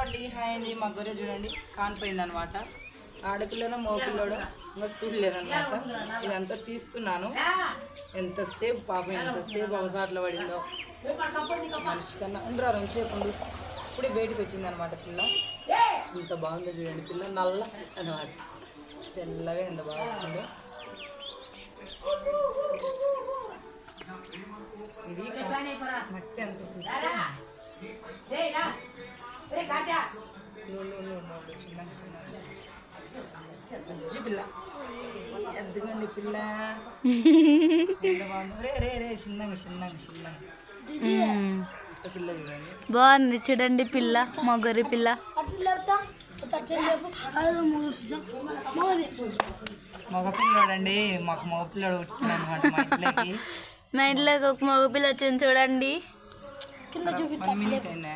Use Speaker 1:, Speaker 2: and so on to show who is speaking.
Speaker 1: అండి, హాయ్ అండి. మా గొర్రె చూడండి కానిపోయింది అనమాట. ఆడపిల్లనో మగపిల్లడో ఇంకా చూడలేదన్నమాట. ఇదంతా తీస్తున్నాను. ఎంతసేపు పాపం ఎంతసేపు అవసరాట్లో పడిందో మనిషి కన్నా ఉండరా ఎంతసేపు ఉండు. ఇప్పుడే బయటకు వచ్చింది అనమాట పిల్ల. ఇంత బాగుందో చూడండి పిల్ల. నల్ల అనమాట, తెల్లగా ఎంత బాగుంటుందో. ఇది మట్టి అంత చిన్న బుజ్జి పిల్ల. ఎద్దుగండి పిల్ల ఎంత బాగుంది. రే రే రే చిన్నగా చిన్నగా చిన్నగా పిల్ల చూడండి.
Speaker 2: బాగుంది చూడండి పిల్ల, మా గొర్రె పిల్ల.
Speaker 1: మగపిల్లడండి, మాకు మగపిల్లడు పుట్టింది అనమాట మా ఇంట్లోకి.
Speaker 2: మా ఇంట్లోకి ఒక మగ పిల్ల వచ్చింది చూడండి.
Speaker 1: 1 minute అయిందా.